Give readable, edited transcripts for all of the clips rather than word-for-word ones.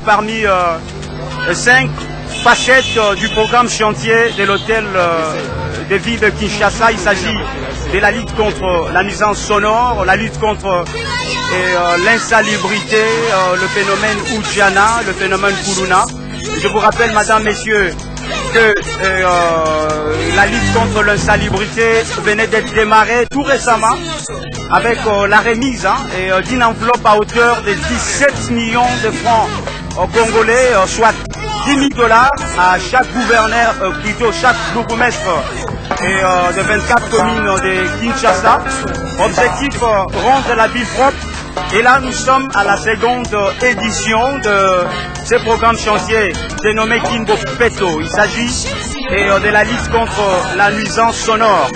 parmi 5 facettes du programme chantier de l'hôtel de ville de Kinshasa. Il s'agit de la lutte contre la nuisance sonore, la lutte contre l'insalubrité, le phénomène Oudjana, le phénomène Koulouna. Je vous rappelle, mesdames, messieurs, que la lutte contre l'insalubrité venait d'être démarrée tout récemment avec la remise d'une enveloppe à hauteur de 17 millions de francs congolais, soit 10 000 $ à chaque gouverneur, plutôt chaque bourgmestre de 24 communes de Kinshasa. Objectif, rendre la ville propre. Et là, nous sommes à la seconde édition de ce programme chantier dénommé Kimbo Peto. Il s'agit de la lutte contre la nuisance sonore.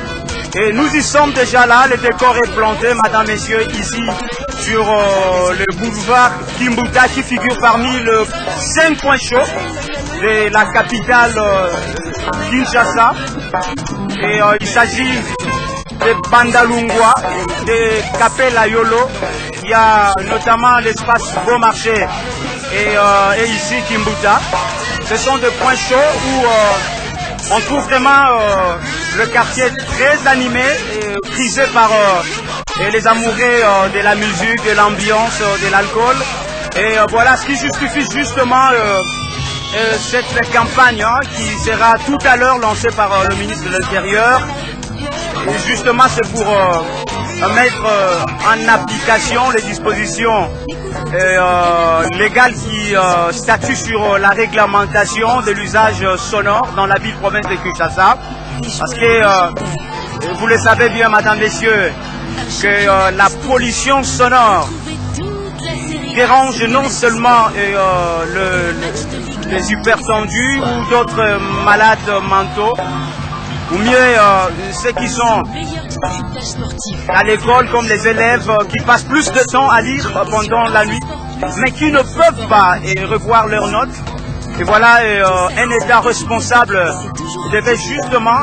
Et nous y sommes déjà là, le décor est planté, mesdames, messieurs, ici sur le boulevard Kimbuta qui figure parmi les 5 points chauds de la capitale Kinshasa. Et il s'agit de Bandalungwa, de Kapela Yolo. Il y a notamment l'espace Beau Marché et ici Kimbuta. Ce sont des points chauds où on trouve vraiment le quartier très animé et prisé par les amoureux de la musique, de l'ambiance, de l'alcool. Et voilà ce qui justifie justement cette campagne qui sera tout à l'heure lancée par le ministre de l'Intérieur. Et justement, c'est pour mettre en application les dispositions légales qui statuent sur la réglementation de l'usage sonore dans la ville-province de Kinshasa. Parce que, vous le savez bien, mesdames, messieurs, que la pollution sonore dérange non seulement les hypertendus ou d'autres malades mentaux, ou mieux ceux qui sont à l'école comme les élèves qui passent plus de temps à lire pendant la nuit, mais qui ne peuvent pas revoir leurs notes. Et voilà, un État responsable devait justement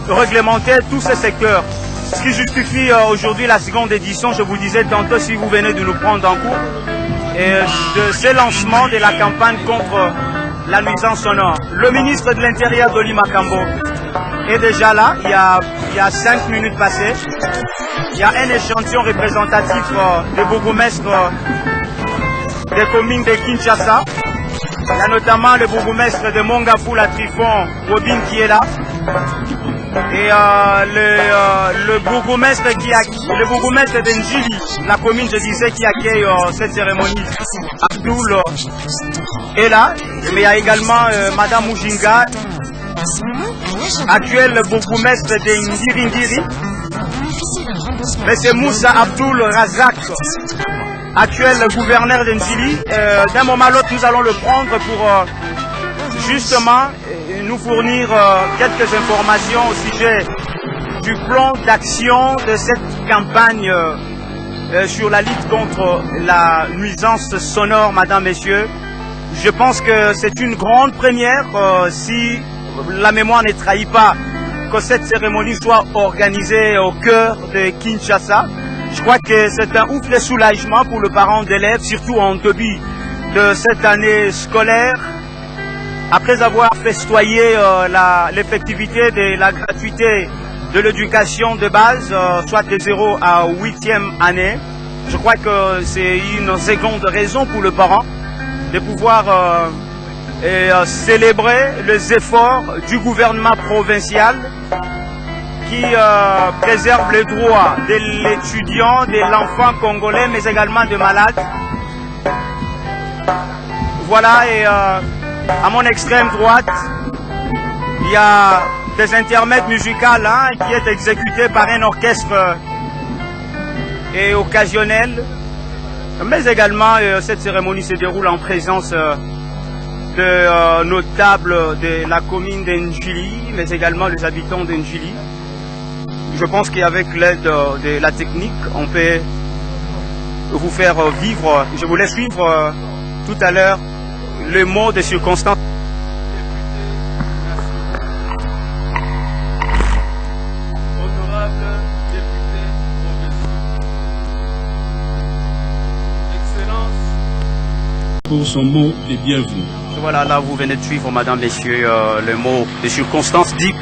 réglementer tous ces secteurs. Ce qui justifie aujourd'hui la seconde édition, je vous disais tantôt si vous venez de nous prendre en cours, de ce lancement de la campagne contre la nuisance sonore. Le ministre de l'Intérieur, Doli Makambo, est déjà là, il y a 5 minutes passées. Il y a un échantillon représentatif des bourgmestres des communes de Kinshasa. Il y a notamment le bourgmestre de Mongafula Trifon, Robin, qui est là. Et le bourgmestre de Njili, la commune, je disais, qui accueille cette cérémonie, Abdoul, est là. Mais il y a également Madame Mujinga, actuel bourgmestre de Ngiri, M. Moussa Abdoul Razak, actuel gouverneur de Njili. D'un moment à l'autre, nous allons le prendre pour justement nous fournir quelques informations au sujet du plan d'action de cette campagne sur la lutte contre la nuisance sonore, mesdames, messieurs. Je pense que c'est une grande première, si la mémoire ne trahit pas, que cette cérémonie soit organisée au cœur de Kinshasa. Je crois que c'est un ouf de soulagement pour le parent d'élèves, surtout en début de cette année scolaire. Après avoir festoyé l'effectivité de la gratuité de l'éducation de base, soit de 0 à 8e année, je crois que c'est une seconde raison pour le parent de pouvoir célébrer les efforts du gouvernement provincial qui préserve les droits de l'étudiant, de l'enfant congolais, mais également des malades. Voilà, et à mon extrême droite, il y a des intermèdes musicales qui est exécutés par un orchestre et occasionnel. Mais également, cette cérémonie se déroule en présence de notables de la commune d'Njili, mais également des habitants d'Njili. Je pense qu'avec l'aide de la technique, on peut vous faire vivre. Je vous laisse suivre tout à l'heure les mots de circonstance. pour son mot de bienvenue. Voilà, là vous venez de suivre, madame, messieurs, le mot de circonstance dit,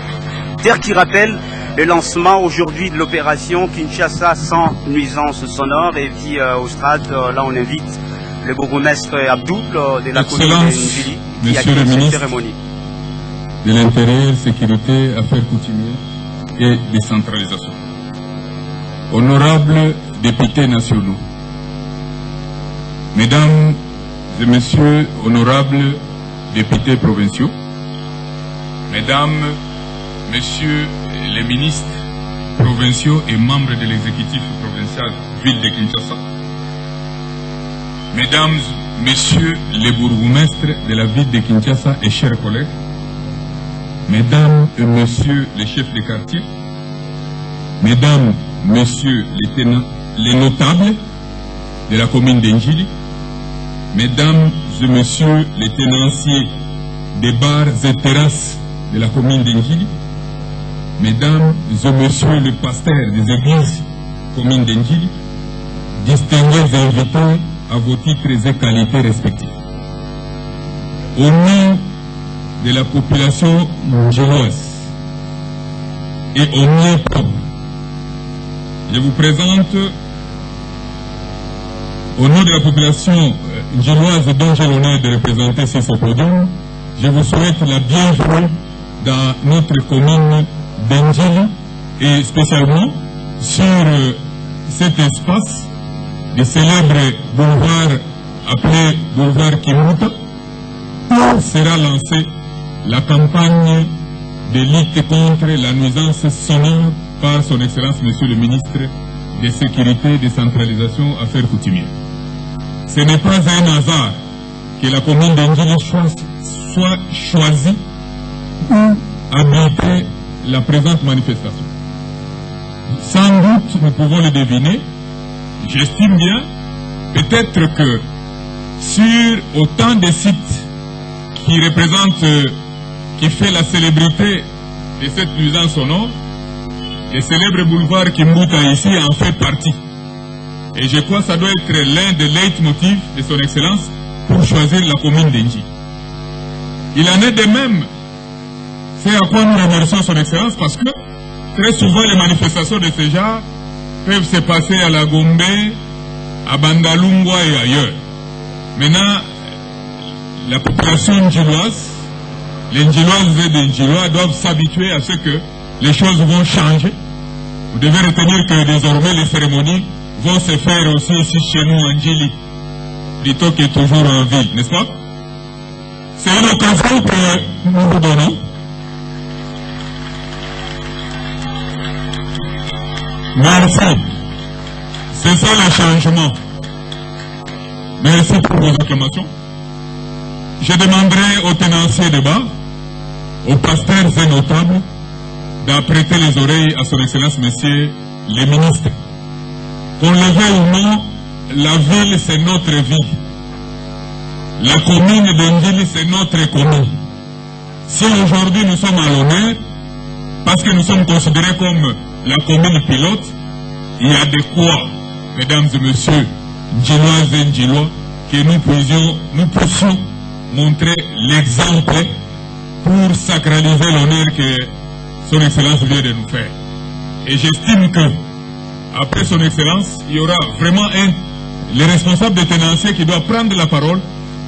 terre qui rappelle le lancement aujourd'hui de l'opération Kinshasa sans nuisance sonore. Et puis au stade, là on invite le bourgmestre Abdoul de la commune de Njili qui accueille cette cérémonie. De l'intérieur, sécurité, affaires coutumières et décentralisation. Honorables députés nationaux, mesdames et messieurs, honorables députés provinciaux, mesdames, messieurs les ministres provinciaux et membres de l'exécutif provincial ville de Kinshasa, mesdames, messieurs les bourgmestres de la ville de Kinshasa et chers collègues, mesdames et messieurs les chefs de quartier, mesdames, messieurs les notables de la commune d'Njili, mesdames et messieurs les tenanciers des bars et terrasses de la commune d'Njili, mesdames et messieurs les pasteurs des églises commune d'Njili, distingués invités à vos titres et qualités respectifs. Au nom de la population njiloise et au mien propre, je vous présente, au nom de la population njiloise dont j'ai l'honneur de représenter sur ce podium, je vous souhaite la bienvenue dans notre commune d'Njili et spécialement sur cet espace du célèbre boulevard appelé boulevard Kimuta, où sera lancée la campagne de lutte contre la nuisance sonore par son Excellence Monsieur le Ministre de Sécurité, Décentralisation, Affaires coutumières. Ce n'est pas un hasard que la commune d'Njili soit choisie pour abriter la présente manifestation. Sans doute, nous pouvons le deviner, j'estime bien, peut-être que sur autant de sites qui représentent, qui fait la célébrité de cette nuisance sonore, le célèbre boulevard Kimbouta ici en fait partie. Et je crois que ça doit être l'un des leitmotifs de son Excellence pour choisir la commune d'Njili. Il en est de même, c'est à quoi nous remercions son Excellence, parce que très souvent les manifestations de ce genre peuvent se passer à la Gombe, à Bandalungwa et ailleurs. Maintenant, la population njiloise, les Njiloises et les Njilois doivent s'habituer à ce que les choses vont changer. Vous devez retenir que désormais les cérémonies vont se faire aussi ici chez nous en Njili, plutôt que toujours en ville, n'est-ce pas? C'est une occasion que nous vous donnons. Merci. C'est ça le changement. Merci pour vos acclamations. Je demanderai aux tenanciers de bar, aux pasteurs et notables, d'apprêter les oreilles à son Excellence Monsieur les ministres. Qu'on le veuille ou non, la ville c'est notre ville. La commune d'Njili c'est notre commune. Si aujourd'hui nous sommes à l'honneur, parce que nous sommes considérés comme la commune pilote, il y a de quoi, mesdames et messieurs, Njiloises et Njilois, que nous puissions montrer l'exemple pour sacraliser l'honneur que son Excellence vient de nous faire. Et j'estime que, après son Excellence, il y aura vraiment le responsable des tenanciers qui doit prendre la parole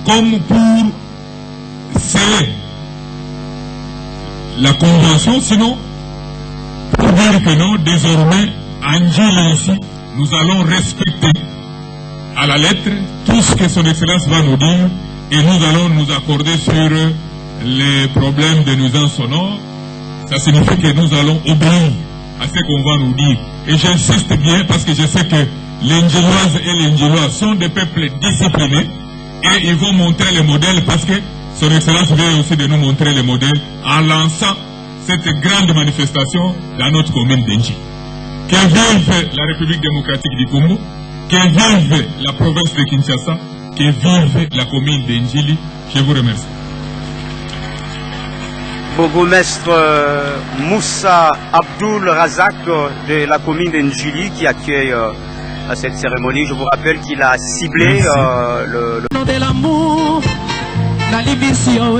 comme pour sceller la convention, sinon pour dire que non, désormais, en Njili ici, nous allons respecter à la lettre tout ce que son Excellence va nous dire et nous allons nous accorder sur les problèmes de nuisance sonore. Ça signifie que nous allons obéir à ce qu'on va nous dire. Et j'insiste bien parce que je sais que les Njiloises et les Njilois sont des peuples disciplinés et ils vont montrer les modèles parce que son Excellence vient aussi de nous montrer les modèles en lançant cette grande manifestation dans notre commune d'Njili. Que vive la République démocratique du Congo, que vive la province de Kinshasa, que vive la commune d'Njili. Je vous remercie. Bourgmestre Moussa Abdoul Razak de la commune d'Njili qui accueille à cette cérémonie. Je vous rappelle qu'il a ciblé le nom de l'amour, la libération,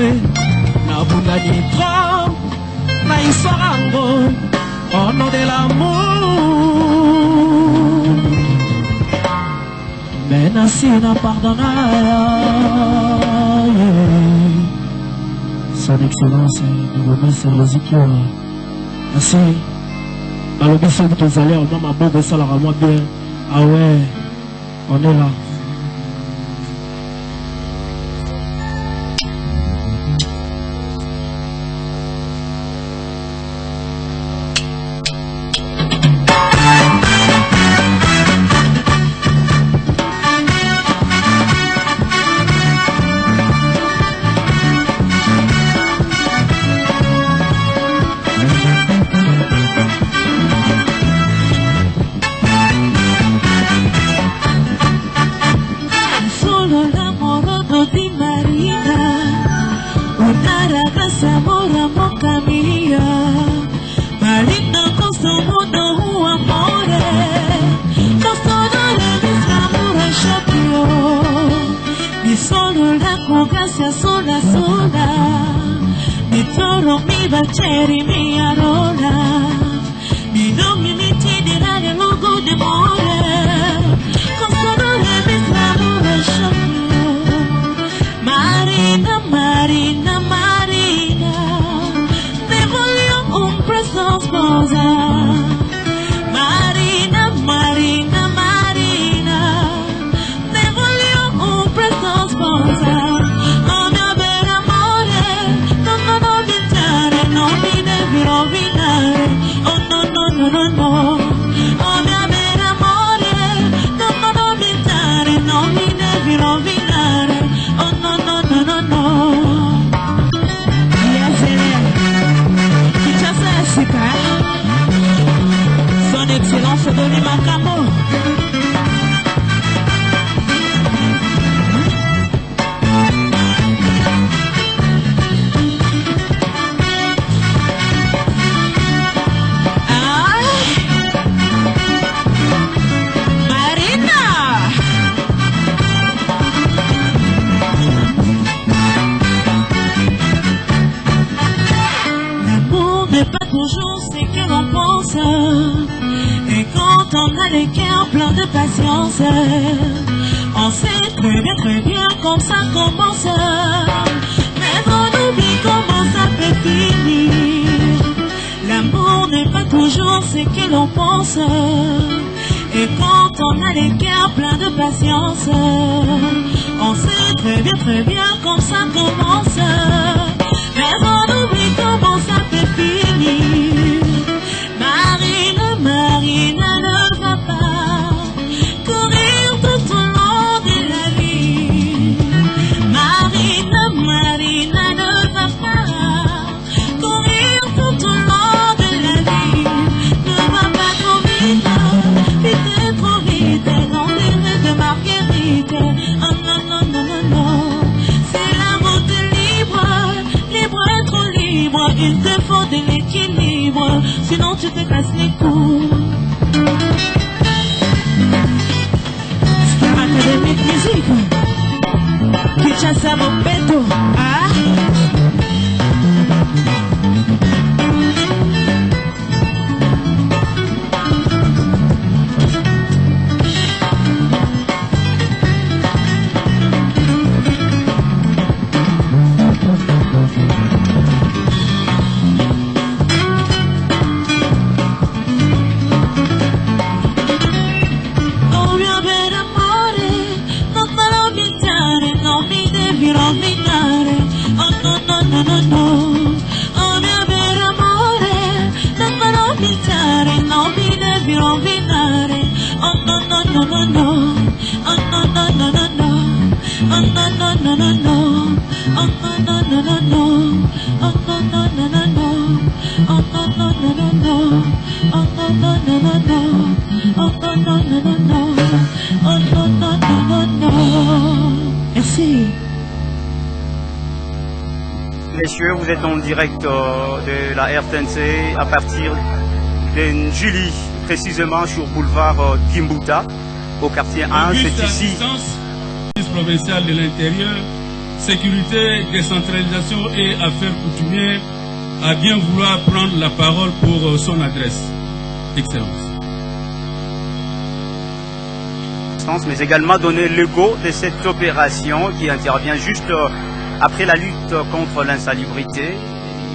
la boulani trop, la histoire au nom de l'amour. Mais Nassi n'a pardonné. Son Excellence, nous remercions les équipes. Merci. Dans le mission que vous allez, on a ma bonne ça la rend bien. Ah ouais, on est là. On sait très bien comme ça commence, mais on oublie comment ça peut finir. L'amour n'est pas toujours ce que l'on pense, et quand on a les cœurs pleins de patience, on sait très bien comme ça commence, mais on oublie comment ça peut finir. Marina ne va pas courir tout au long de la vie. Marina ne va pas courir tout au long de la vie. Ne va pas trop vite, trop vite, dans les rêves de Marguerite. Oh non, non, non, non, non. C'est la route libre, libre et trop libre. Il te faut de l'équilibre, sinon tu te casses les coups. Académique musique Kinshasa Mopeto. Ah Messieurs, vous êtes en direct de la RTNC à partir de Njili, précisément sur boulevard Kimbuta. au quartier 1, c'est ici. Service provincial de l'intérieur, sécurité, décentralisation et affaires coutumières, a bien vouloir prendre la parole pour son adresse. Excellence. Mais également donner le go de cette opération qui intervient juste après la lutte contre l'insalubrité,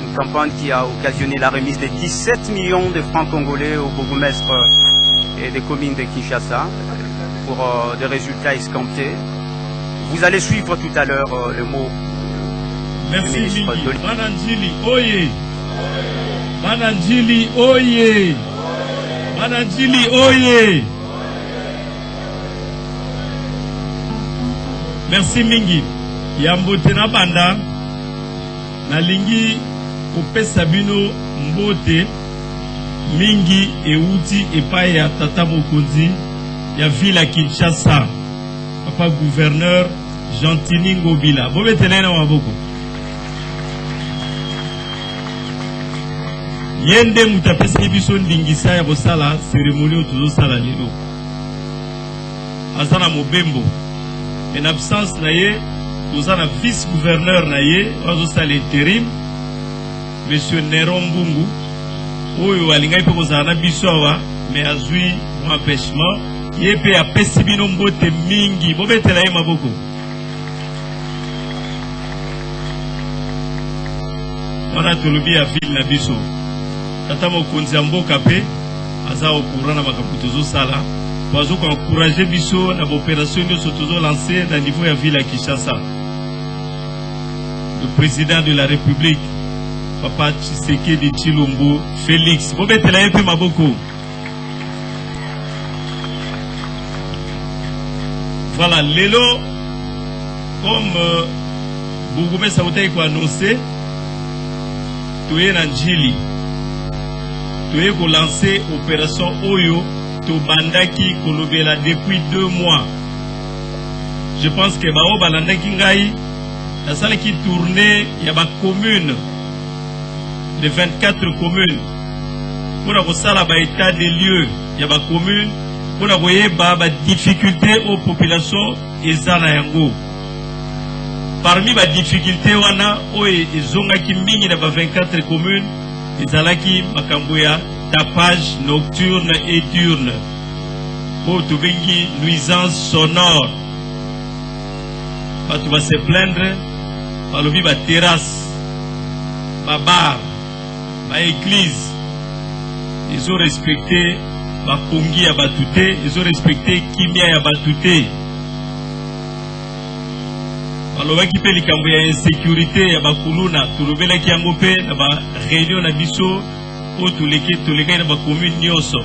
une campagne qui a occasionné la remise de 17 millions de francs congolais aux bourgmestres et des communes de Kinshasa pour des résultats escomptés. Vous allez suivre tout à l'heure le mot. Merci Mingi. Mananjili oye. Mananjili oye. Mananjili oye. Merci Mingi. Yambote na banda nalingi opesa bino mbote mingi euti epai ya tata mokonzi ya ville Kinshasa, papa gouverneur Gentini Ngobila. Bobetele na maboko. Yende mutapesa biso ndingisa ya bosala cérémonie tuzo sala lelo. Azana mobembo. En absence naye, nous avons un vice-gouverneur naye, nous avons l'intérim, monsieur Neron Mbungu, oyo alingai pe kozana bisowa, mais azui un empêchement, yepe a pesibino mbote mingi, bobetela ye maboko. Wana tolobi ya ville na biso. Tata mokonzi mboka pe aza au courant na makambo zo sala. Pour encourager biso na opération de sotozo lancée dans le niveau de la ville à Kinshasa. Le président de la République, Papa Tshisekedi Tshilombo Félix. Bobetela yepe maboko. Voilà, lelo comme Bougoume Saouta a annoncé, tu es en Djili. Tu es pour lancer opération Oyo. Tobandaki kolobela depuis 2 mois. Je pense que bao balandaki ngai la salle qui tournait il y a ba commune les 24 communes pour la sala ba état des lieux il y a ba commune pour la koyeba ba difficulté aux populations ezana yango. Parmi ba difficulté wana oye ezongaki mingi na ba 24 communes ezalaki makambo ya tapage nocturne et diurne. Pour tout bengi nuisance sonore. Tu vas se plaindre par le ba terrasse, ba bar, ba église. Ils ont respecté ba pongi à batouté, ils ont respecté kimia à batouté. Alors qui peut likambo ya insécurité ya ba kuluna, tulobela ki yango pe na ba réunion na biso. O tuleke na ba commune nyonso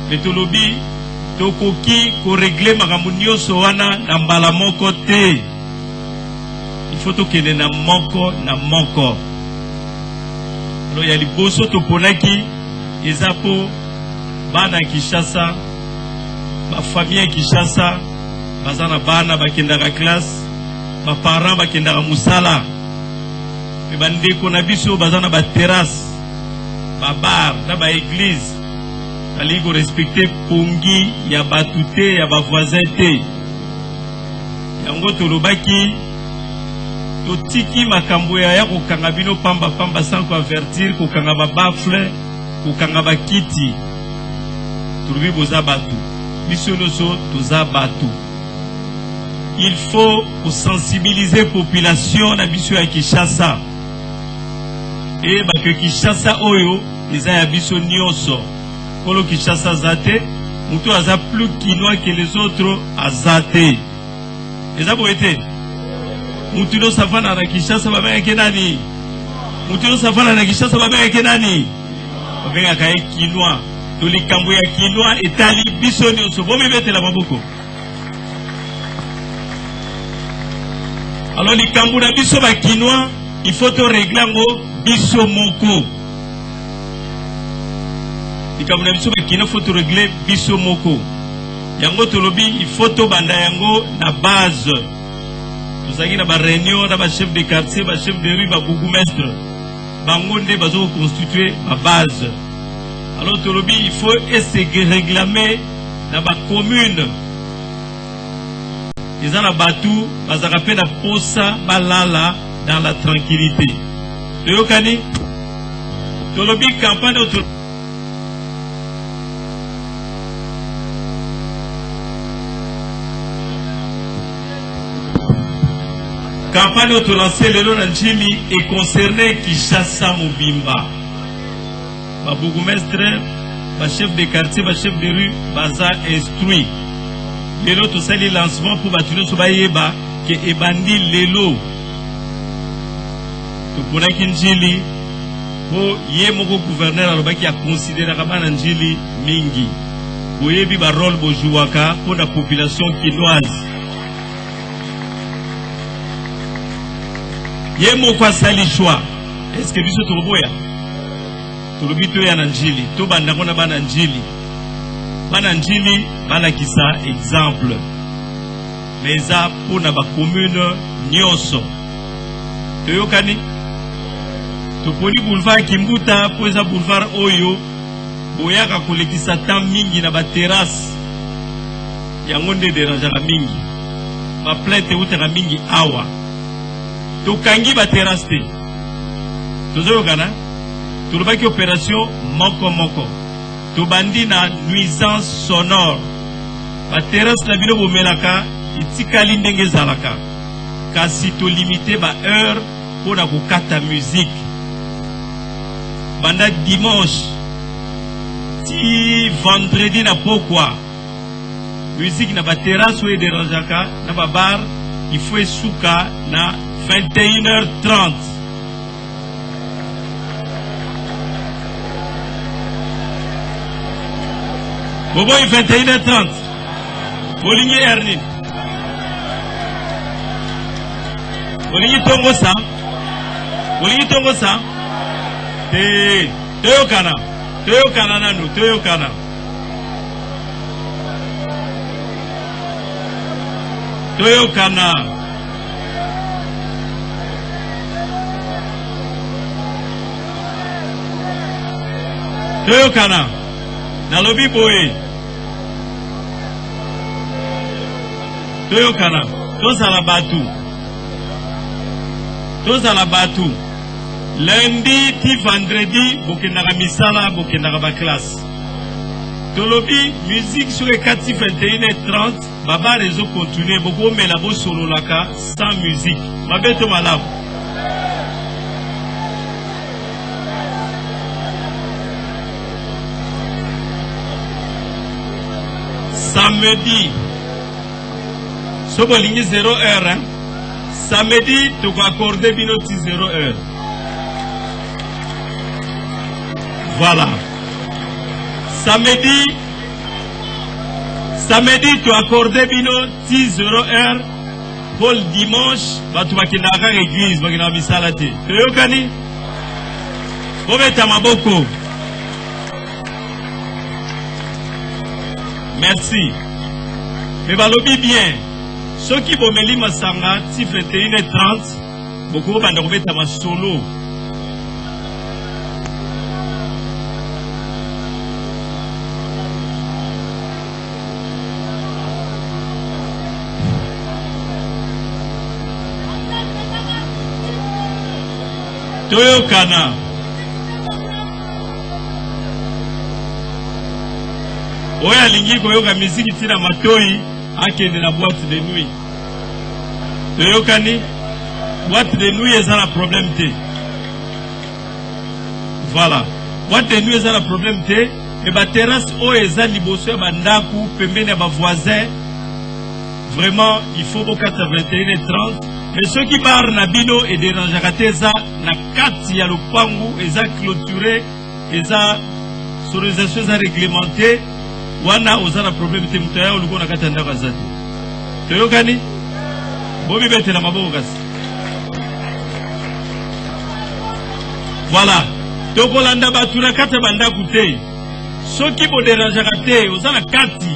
metolobi tokoki ko régler makambo nyonso wana na mbala moko te. Il faut tokende na moko na moko. Alors ya liboso toponaki eza po bana Kinshasa, ba famille Kinshasa, bazana bana bakendaka classe, ba parents bakendaka musala, pe bandeko na biso bazana ba terrasse, ba bar na ba église, aligo respecter pongi ya batute ya ba voisin te. Yango tolobaki totiki makambo ya kokanga bino pamba pamba sans avertir, kokanga ba bafle, kokanga ba kiti. Tolobi boza batu biso noso toza batu. Il faut sensibiliser population na biso ya Kinshasa. Et que Kinshasa oyo eza ya biso nyonso. Kolo Kinshasa zate, mutu aza plus kinois que les autres azate. Eza boete. Mutu no savana na Kinshasa babenge kenani. Mutu no savana na Kinshasa babenge kenani. Babenge kae kinois. To likambo ya kinois etali biso nyonso. Bomebetela maboko. Alors likambo na biso ba kinois, il faut to régler ngo biso moko. Likambo na biso ba kinois faut to régler biso moko. Yango tolobi il faut to banda yango na base. Tozaki na ba réunion na ba chef de quartier, ba chef de rue, ba bourgmestre. Bango nde bazo constituer ma base. Alors tolobi il faut essayer réclamer na ba commune ils ont battu, bazarapé na posa balala dans la tranquillité. Toyokani, tolobi campagne autour. Campagne autolancée le long Njili est concernée Kinshasa Mobimba. Ma bourgmestre, ma chef de quartier, ma chef de rue, baza instruit. Lelo tout ça les lancements pour bâtir sur Bayeba que ebandi lelo. Tout pour la Njili pour yé moko gouverneur alors qui a considéré comme Njili mingi. Pour yebi ba rôle bojouaka pour la population quinoise. Yé moko sali choix. Est-ce que biso toboya? Tolobito ya Njili, to banda kona bana Njili. Bana Njili bana kisa exemple. Mais ça pour na ba commune nyonso. Toyokani? Toponi boulevard Kimbuta pour za boulevard Oyo. Boyaka kolekisa tam mingi na ba terrasse. Yango nde dérangeaka mingi. Ba plainte utaka mingi awa. Tokangi ba terrasse te. Tozoyokana? Tolobaki opération moko moko. Tobandi na nuisance sonore. Ba terrasse na bino bomelaka itikali ndenge zalaka. Kasi to limité ba heure pour na kokata musique. Banda dimanche ti vendredi na pokwa. Musique na ba terrasse ou dérangeaka na ba bar il faut souka na 21h30. Bobo 21h30. Boligny Ernin. Boligny Tongo sa. Boligny Tongo sa. Toyokana. Toyokana nanu. Toyokana. Toyokana. Toyokana. Nalobi boye. Toyokana. Tozala batu. Tozala batu. Lundi ti vendredi bokendaka misala bokendaka ba classe. Tolobi musique sur les 4 21h30 baba réseau continuer boko mela bo solo laka sans musique. Mabeto malamu. Samedi, sobo ligne 0 heure, hein? Samedi, tu vas accorder binoti 0 heure. Voilà. Samedi, tu vas accorder binoti 0 heure. Pour le dimanche, tu vas kinaka l'église, tu vas kinaka misalate. Tu veux gagner? Maboko. Merci. Mais balobi bien. Ceux qui vont me lire Masanga, si 21h30, beaucoup vont mettre ma solo. Toyokana. Oya lingi koyoka musique tina matoi akende na boîte de nuit. Toyokani boîte de nuit eza na problème te. Voilà. Boîte de nuit eza na problème te et ba terrasse o eza liboso ya bandaku pembeni ya ba voisin. Vraiment il faut au 21h30 mais ceux qui bar na bino et dérangeaka te eza na kati ya lopangu eza clôturé eza sonorisation eza réglementée. Wana ozana problème te mutaya uluko na kata ndaka zati. Toyokani? Bobi bete na maboko kasi. Voilà. Tokolanda batu na kata bandaku te. Soki bo dérangeaka te ozana kati.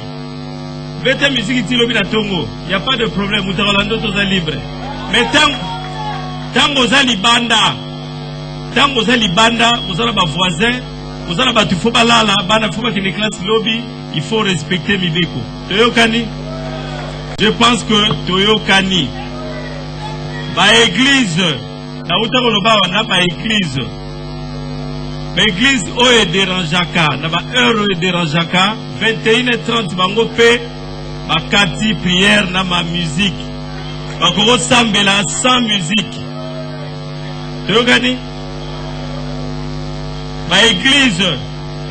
Bete musique ti lobi na tongo. Y a pas de problème utakolanda toza libre. Mais tango za libanda. Tango za libanda ozana ba voisin, ozana batu fo balala, bana fo ba kine classe lobby. Il faut respecter Mibeko. Toyokani? Je pense que Toyokani, ba église, na utakoloba wana ba église. Ba église oye dérangeaka, na ba heure oye dérangeaka, 21h30 bango pe ba kati prière na ma musique. Ba koko sambela sans musique. Toyokani? Ba église,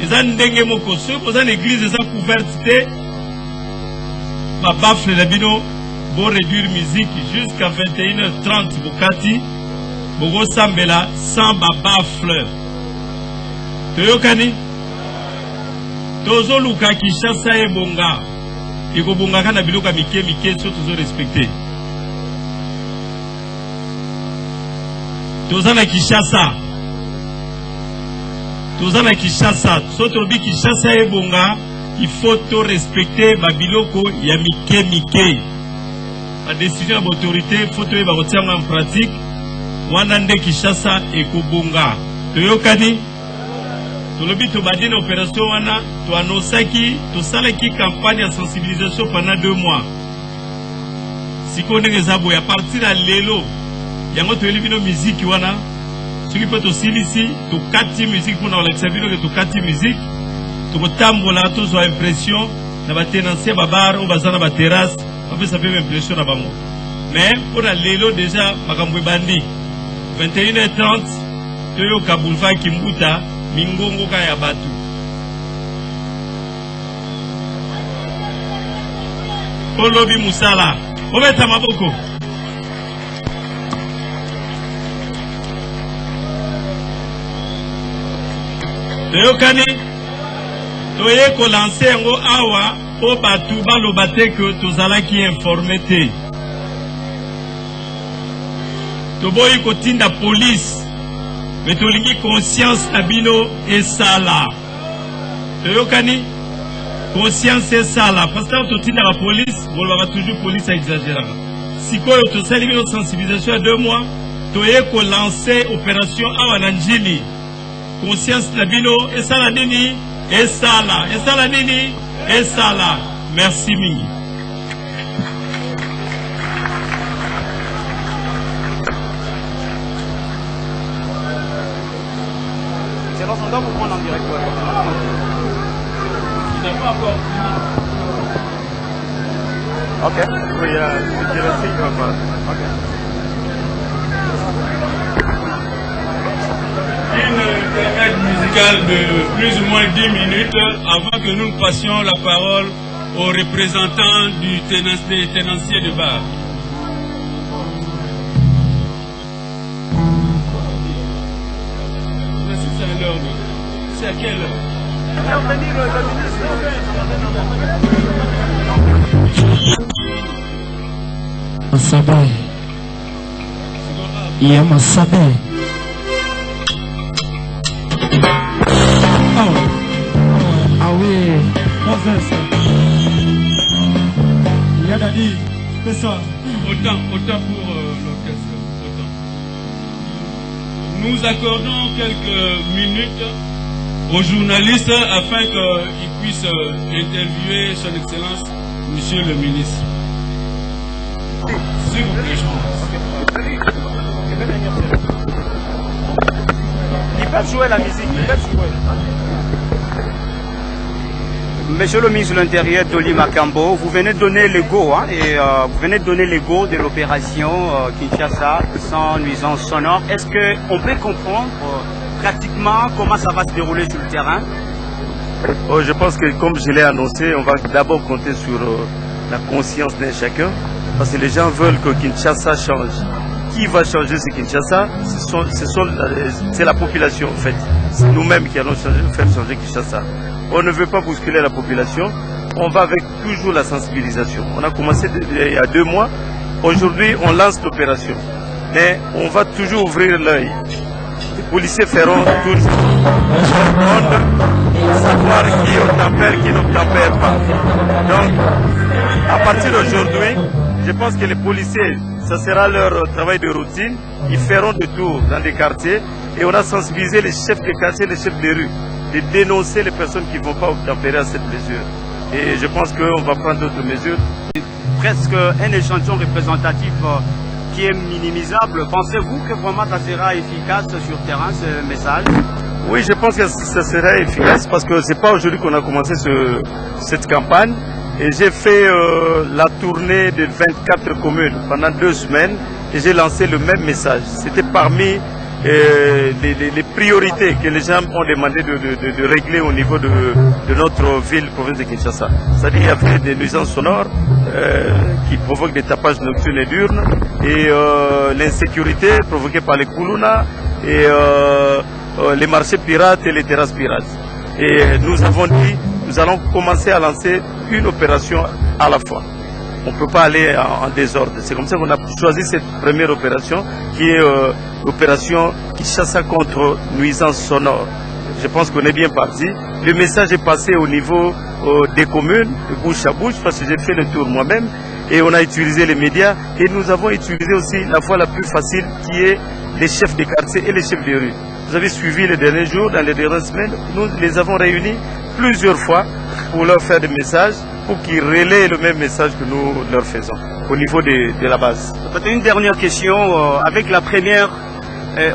eza ndenge moko, soki koza na église eza couverte. Ma bafle la bino, bon réduire musique jusqu'à 21h30 bokati, bogo sambela sans ma bafle. Toyokani? Tozo luka Kinshasa e bonga. Eko bonga kana biloka mike so tozo respecté. Toza na Kinshasa. Toza na Kinshasa. So tobi Kinshasa e bonga. Il faut tout respecter Babiloko ya mike. La décision de l'autorité, il faut tout retirer en pratique. Wanande Kinshasa et Kobunga. Toyokani, to lobi to badine opération wana, to annosaki, to salaki campagne de sensibilisation pendant 2 mois. Si on est à partir de l'élo, il y a un télévision musique wana. Ce qui peut aussi ici, to 4 musique pour nous l'examiner que to 4 musique. Tokotambola tozo impression na batenancier babar ou bazana ba terrasse ça fait impression na bango mais pour la lelo déjà makambo bandi 21h30 toyo ka boulevard Kimbuta mingongo ka ya batu Olobi Musala obeta maboko toyo kani toye ko lancer ngo awa po batu balobate que tozala ki informé te. Toboyi ko tinda police mais tolingi conscience na bino esala. Toyokani conscience esala parce que to tinda la police, bolaba toujours police exagéra. Sikoyo to sali bino sensibilisation à 2 mois, toye ko lancer opération awa na njili. Conscience na bino esala nini? Esala nini? Esala. Merci mingi. C'est dans son temps pour prendre en direct. Il n'a pas encore fini. Ok. Oui, c'est qui reste, il va pas. Ok. Une intermède musicale de plus ou moins 10 minutes avant que nous passions la parole aux représentants du tenancier de bar. C'est à l'heure de... C'est à quelle heure? Masabe. Il y a Masabe. Ah oui, il y a Dadi, c'est ça. Autant pour l'orchestre. Autant. Nous accordons quelques minutes aux journalistes afin qu'ils puissent interviewer son Excellence, Monsieur le Ministre. S'il vous plaît, je pense. Ils peuvent jouer la musique, ils peuvent jouer. Monsieur le ministre de l'Intérieur, Toli Makambo, vous venez de donner le go, hein, vous venez de donner le go de l'opération Kinshasa sans nuisance sonore. Est-ce qu'on peut comprendre pratiquement comment ça va se dérouler sur le terrain? Je pense que comme je l'ai annoncé, on va d'abord compter sur la conscience d'un chacun, parce que les gens veulent que Kinshasa change. Qui va changer ce Kinshasa? C'est la population en fait. C'est nous-mêmes qui allons faire changer Kinshasa. On ne veut pas bousculer la population. On va avec toujours la sensibilisation. On a commencé il y a 2 mois. Aujourd'hui, on lance l'opération. Mais on va toujours ouvrir l'œil. Les policiers feront toujours savoir qui obtempère, qui n'obtempère pas. Donc, à partir d'aujourd'hui, je pense que les policiers, ça sera leur travail de routine. Ils feront des tours dans des quartiers et on a sensibilisé les chefs de quartier, les chefs de rue, de dénoncer les personnes qui ne vont pas obtempérer à cette mesure. Et je pense qu'on va prendre d'autres mesures presque un échantillon représentatif qui est minimisable. Pensez-vous que vraiment ça sera efficace sur terrain, ce message? Oui, je pense que ça sera efficace parce que c'est pas aujourd'hui qu'on a commencé cette campagne. Et j'ai fait la tournée de 24 communes pendant 2 semaines et j'ai lancé le même message. C'était parmi les priorités que les gens ont demandé de régler au niveau de notre ville, province de Kinshasa. C'est-à-dire qu'il y avait des nuisances sonores qui provoquent des tapages nocturnes et diurnes et l'insécurité provoquée par les Kuluna et les marchés pirates et les terrasses pirates. Et nous avons dit, nous allons commencer à lancer une opération à la fois. On ne peut pas aller en désordre. C'est comme ça qu'on a choisi cette première opération qui est l'opération Kinshasa contre nuisances sonores. Je pense qu'on est bien parti. Le message est passé au niveau des communes, de bouche à bouche, parce que j'ai fait le tour moi-même. Et on a utilisé les médias. Et nous avons utilisé aussi la voie la plus facile qui est les chefs de quartier et les chefs de rue. Vous avez suivi les derniers jours, dans les dernières semaines, nous les avons réunis plusieurs fois pour leur faire des messages, pour qu'ils relaient le même message que nous leur faisons au niveau de la base. Une dernière question, avec la première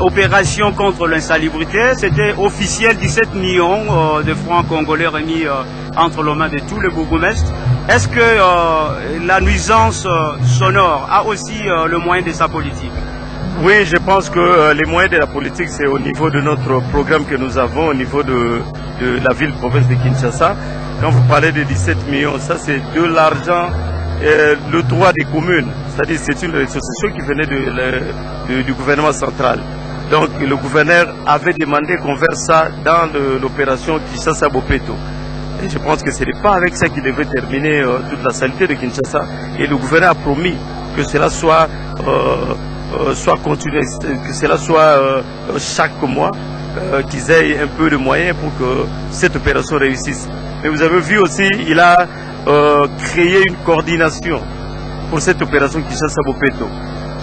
opération contre l'insalubrité, c'était officiel 17 millions de francs congolais remis entre les mains de tous les bourgmestres. Est-ce que la nuisance sonore a aussi le moyen de sa politique? Oui, je pense que les moyens de la politique, c'est au niveau de notre programme que nous avons, au niveau de la ville-province de Kinshasa. Quand vous parlez de 17 millions, ça c'est de l'argent, le droit des communes. C'est-à-dire c'est une association qui venait du gouvernement central. Donc le gouverneur avait demandé qu'on verse ça dans l'opération Kinshasa-Bopeto. Et je pense que ce n'est pas avec ça qu'il devait terminer toute la saleté de Kinshasa. Et le gouverneur a promis que cela soit continué, que cela soit chaque mois, qu'ils aient un peu de moyens pour que cette opération réussisse. Mais vous avez vu aussi, il a créé une coordination pour cette opération Kinshasa-Bopeto,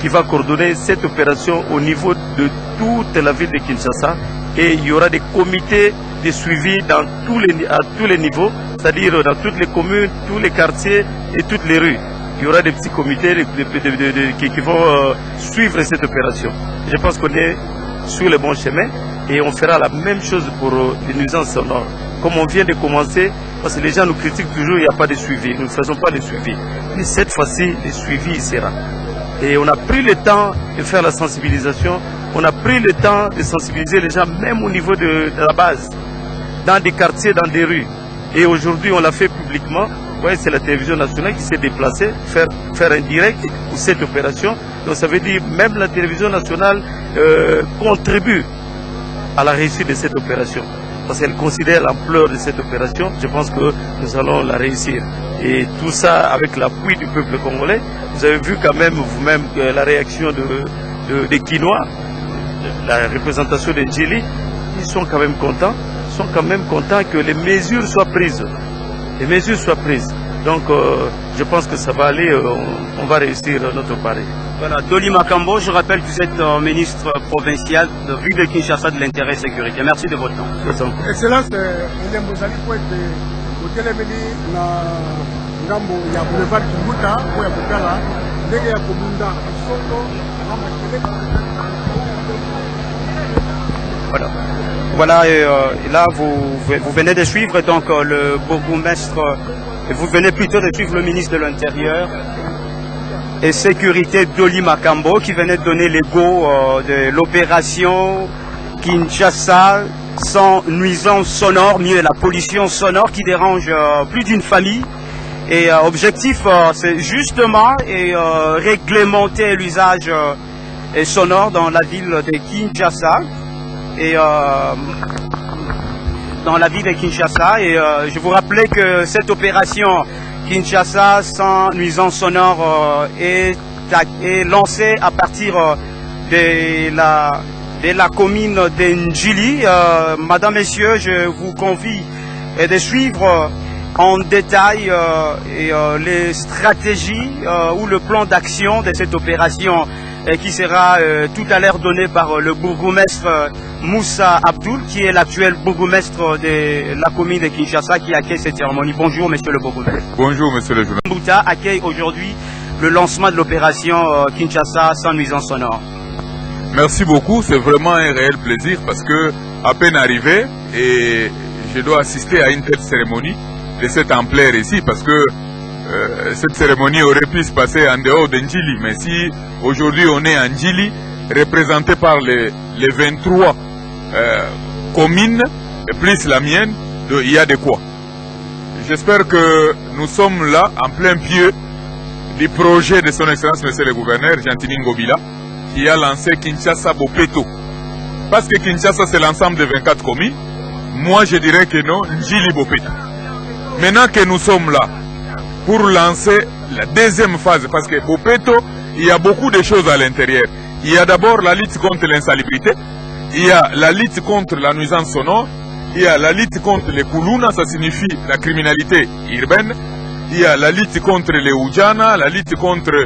qui va coordonner cette opération au niveau de toute la ville de Kinshasa. Et il y aura des comités de suivi à tous les niveaux, c'est-à-dire dans toutes les communes, tous les quartiers et toutes les rues. Il y aura des petits comités qui vont suivre cette opération. Je pense qu'on est sur le bon chemin et on fera la même chose pour les nuisances sonores. Comme on vient de commencer, parce que les gens nous critiquent toujours, il n'y a pas de suivi. Nous ne faisons pas de suivi. Mais cette fois-ci, le suivi il sera. Et on a pris le temps de faire la sensibilisation. On a pris le temps de sensibiliser les gens, même au niveau de la base, dans des quartiers, dans des rues. Et aujourd'hui, on l'a fait publiquement. Vous voyez, c'est la télévision nationale qui s'est déplacée, faire un direct pour cette opération. Donc ça veut dire même la télévision nationale contribue à la réussite de cette opération. Parce qu'elle considère l'ampleur de cette opération. Je pense que nous allons la réussir. Et tout ça avec l'appui du peuple congolais. Vous avez vu quand même vous-même la réaction des Kinois, la représentation des Djili. Ils sont quand même contents. Ils sont quand même contents que les mesures soient prises. Les mesures soient prises. Donc je pense que ça va aller, on va réussir notre pari. Voilà, Doli Makambo, je rappelle que vous êtes ministre provincial de ville de Kinshasa de l'intérêt et sécurité. Merci de votre temps. Excellence, William Bozali pour être au Téléméli na ngambo ya boulevard Kimbuta pour Yakutala, ndege ya Kobunda, Soko, Voilà, et là vous venez de suivre donc le bourgmestre, vous venez plutôt de suivre le ministre de l'Intérieur et Sécurité Doli Makambo qui venait de donner les go de l'opération Kinshasa sans nuisance sonore, mieux la pollution sonore qui dérange plus d'une famille. Et objectif c'est justement réglementer l'usage sonore dans la ville de Kinshasa. Et dans la ville de Kinshasa, et je vous rappelais que cette opération Kinshasa sans nuisance sonore est lancée à partir de la commune d'Ndjili. Madame, Messieurs, je vous convie de suivre en détail les stratégies ou le plan d'action de cette opération qui sera tout à l'heure donné par le bourgmestre Moussa Abdoul, qui est l'actuel bourgmestre de la commune de Kinshasa, qui accueille cette cérémonie. Bonjour, monsieur le bourgmestre. Bonjour, monsieur le journaliste. Mbouta accueille aujourd'hui le lancement de l'opération Kinshasa sans nuisance sonore. Merci beaucoup, c'est vraiment un réel plaisir parce que à peine arrivé et je dois assister à une telle cérémonie de cette ampleur ici parce que cette cérémonie aurait pu se passer en dehors d'Ndjili, mais si aujourd'hui on est à Ndjili, représenté par les 23 communes, et plus la mienne, il y a de quoi. J'espère que nous sommes là en plein pied du projet de son Excellence Monsieur le Gouverneur, Gentini Ngobila, qui a lancé Kinshasa Bopeto. Parce que Kinshasa c'est l'ensemble de 24 communes, moi je dirais que non, Ndjili Bopeto. Maintenant que nous sommes là, pour lancer la deuxième phase, parce que Bopeto, il y a beaucoup de choses à l'intérieur. Il y a d'abord la lutte contre l'insalubrité, il y a la lutte contre la nuisance sonore, il y a la lutte contre les Kuluna, ça signifie la criminalité urbaine, il y a la lutte contre les Oudjana, la lutte contre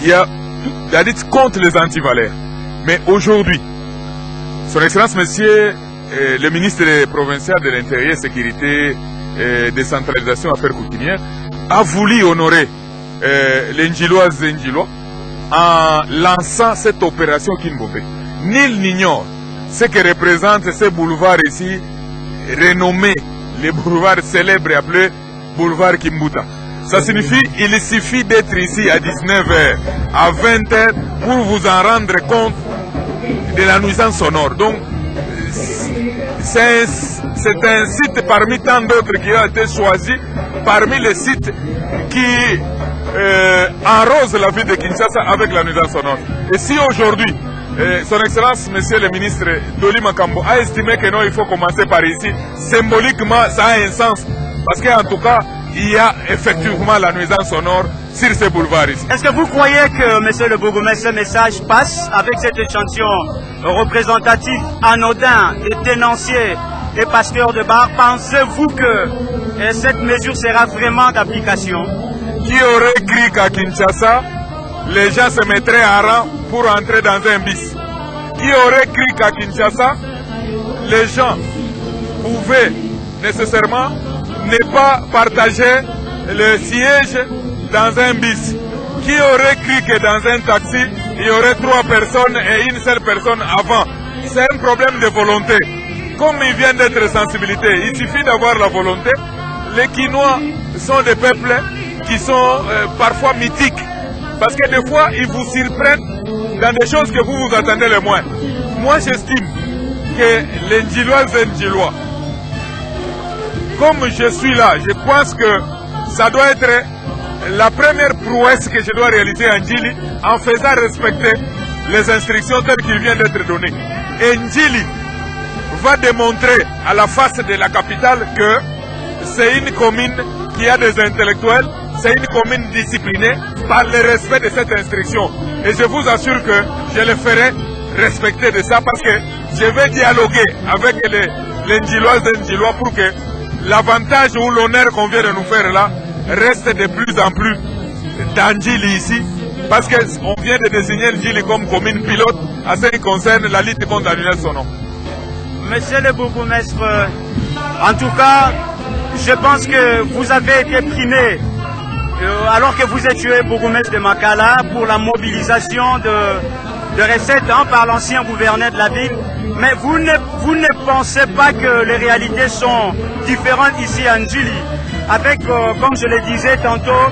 il y a la lutte contre les antivaleurs. Mais aujourd'hui, Son Excellence Monsieur le ministre provincial de l'Intérieur, Sécurité, Décentralisation, Affaires coutumières, a voulu honorer les Ndjiloises et Ndjilois en lançant cette opération Kinbobé. Nul n'ignore ce que représente ce boulevard ici, renommé, le boulevard célèbre appelé boulevard Kimbuta. Ça signifie qu'il suffit d'être ici à 19h, à 20h pour vous en rendre compte de la nuisance sonore. Donc, c'est un site parmi tant d'autres qui a été choisi parmi les sites qui enrosent la ville de Kinshasa avec la nuisance sonore. Et si aujourd'hui, Son Excellence, Monsieur le ministre Doli Makambo a estimé que non, il faut commencer par ici, symboliquement, ça a un sens. Parce qu'en tout cas, il y a effectivement la nuisance sonore sur ce boulevard ici. Est-ce que vous croyez que, monsieur le bourgmestre, ce message passe avec cet échantillon représentatif anodin et tenancier et pasteur de bar? Pensez-vous que cette mesure sera vraiment d'application? Qui aurait cru qu'à Kinshasa, les gens se mettraient en rang pour entrer dans un bus? Qui aurait cru qu'à Kinshasa, les gens pouvaient nécessairement ne pas partager le siège dans un bus? Qui aurait cru que dans un taxi, il y aurait 3 personnes et une seule personne avant? C'est un problème de volonté. Comme il vient d'être sensibilité, il suffit d'avoir la volonté. Les Kinois sont des peuples qui sont parfois mythiques. Parce que des fois, ils vous surprennent dans des choses que vous vous attendez le moins. Moi, j'estime que les Ndjiloises et Ndjilois, comme je suis là, je pense que ça doit être la première prouesse que je dois réaliser en Ndjili en faisant respecter les instructions telles qu'il vient d'être données. Et Ndjili va démontrer à la face de la capitale que c'est une commune qui a des intellectuels, c'est une commune disciplinée par le respect de cette instruction. Et je vous assure que je le ferai respecter de ça parce que je vais dialoguer avec les Ndjiloises et Ndjilois pour que l'avantage ou l'honneur qu'on vient de nous faire là reste de plus en plus dans Ndjili ici, parce qu'on vient de désigner Ndjili comme commune pilote à ce qui concerne la lutte contre la nuisance sonore. Monsieur le bourgmestre, en tout cas, je pense que vous avez été primé, alors que vous étiez bourgmestre de Makala, pour la mobilisation de recettes par l'ancien gouverneur de la ville. Mais vous ne pensez pas que les réalités sont différentes ici à Ndjili, avec, comme je le disais tantôt,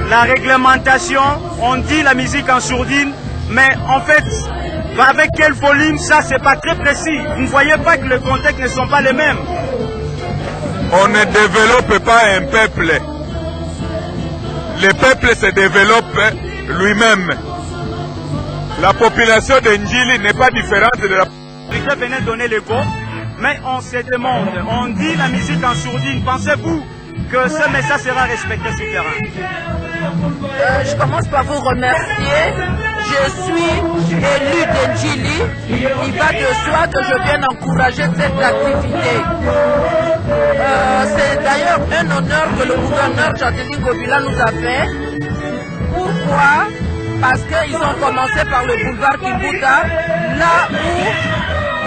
la réglementation, on dit la musique en sourdine, mais en fait, avec quel volume, ça c'est pas très précis. Vous ne voyez pas que les contextes ne sont pas les mêmes. On ne développe pas un peuple. Le peuple se développe lui-même. La population de Ndjili n'est pas différente de la... Je venais donner le go, mais on se demande, on dit la musique en sourdine, pensez-vous que ce message sera respecté sur le terrain? Je commence par vous remercier. je suis élu d'Ndjili, il va de soi que je vienne encourager cette activité. C'est d'ailleurs un honneur que le gouverneur Jacqueline Gobila nous a fait. Pourquoi? Parce qu'ils ont commencé par le boulevard Kimbuta, là où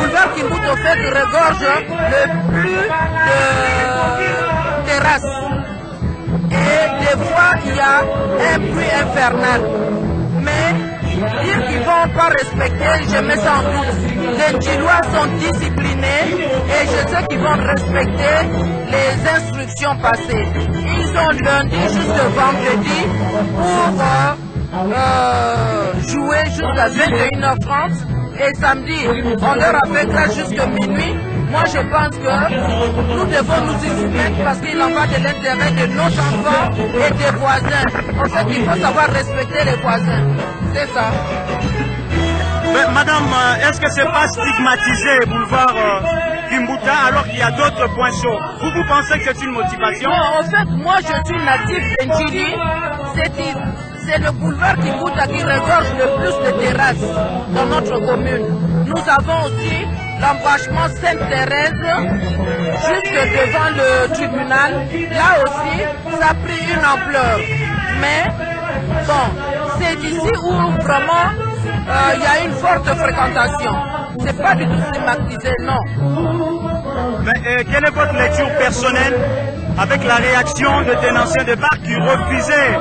boulevard Kimbuta au fait regorge le plus de terrasses. Et des fois, il y a un bruit infernal. Mais dire qu'ils ne vont pas respecter, je mets ça en doute. Les Ndjilois sont disciplinés et je sais qu'ils vont respecter les instructions passées. Ils ont lundi jusqu'à vendredi pour jouer jusqu'à 21h30 et samedi, on leur a fait grâce jusqu'à minuit. Moi, je pense que nous devons nous y soumettre parce qu'il en va de l'intérêt de nos enfants et des voisins. En fait, il faut savoir respecter les voisins. C'est ça. Mais, madame, est-ce que c'est pas stigmatisé, boulevard Kimbuta, alors qu'il y a d'autres points chauds? Vous pensez que c'est une motivation? Non, en fait, moi, je suis natif d'Ndjili. C'est le boulevard Kimbuta qui regorge le plus de terrasses dans notre commune. Nous avons aussi l'embranchement Sainte-Thérèse jusque devant le tribunal. Là aussi, ça a pris une ampleur. Mais, bon, c'est ici où vraiment il y a une forte fréquentation. C'est pas du tout stigmatisé, non. Mais, quelle est votre lecture personnelle avec la réaction de dénonciens de bar qui refusaient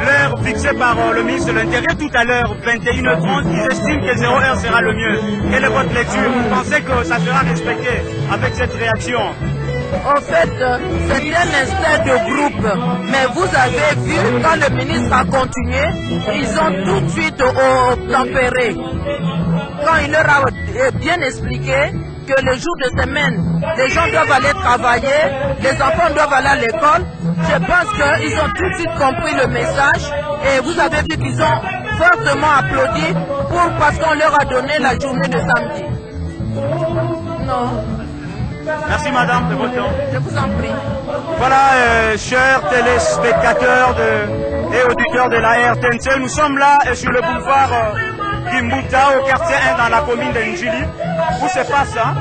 l'heure fixée par le ministre de l'Intérieur tout à l'heure, 21h30, ils estiment que 0h sera le mieux. Quelle est votre lecture? Vous pensez que ça sera respecté avec cette réaction? En fait, c'est un instinct de groupe. Mais vous avez vu, quand le ministre a continué, ils ont tout de suite tempéré. Quand il leur a bien expliqué que le jour de semaine, les gens doivent aller travailler, les enfants doivent aller à l'école, je pense qu'ils ont tout de suite compris le message et vous avez vu qu'ils ont fortement applaudi parce qu'on leur a donné la journée de samedi. Non. Merci madame de votre temps. Je vous en prie. Voilà, chers téléspectateurs et auditeurs de la RTNC, nous sommes là sur le boulevard Kimbuta au quartier 1 dans la commune de Ndjili. Où se passe ça?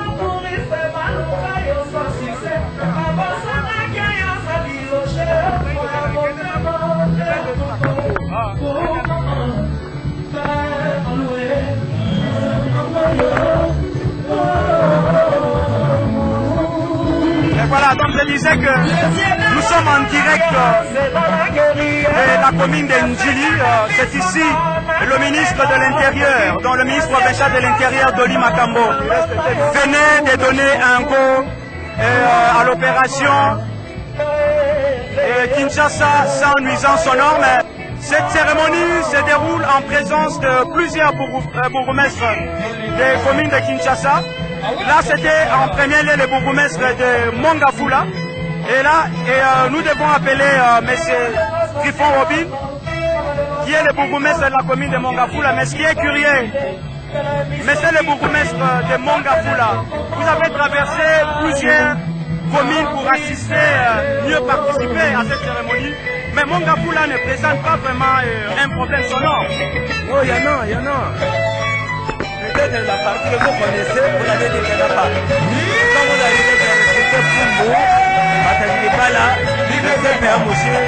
Et voilà, donc je disais que nous sommes en direct de la commune de Ndjili. C'est ici le ministre de l'Intérieur, dont le ministre provincial de l'Intérieur, Doli Makambo, venait de donner un go à l'opération Kinshasa sans nuisance sonore. Mais cette cérémonie se déroule en présence de plusieurs bourgmestres des communes de Kinshasa. Là, c'était en premier lieu le bourgmestre de Mongafula. Et là, nous devons appeler M. Griffon Robin, qui est le bourgmestre de la commune de Mongafula. Mais ce qui est curieux, monsieur le bourgmestre de Mongafula, vous avez traversé plusieurs communes pour assister, mieux participer à cette cérémonie. Mais Mongafula ne présente pas vraiment un problème sonore. Oh, il y en a. Peut-être la partie que vous connaissez, vous l'avez dit qu'il n'y en a pas. Quand vous arrivez vers le secteur Pumbo, vous n'êtes pas là, vous êtes un monsieur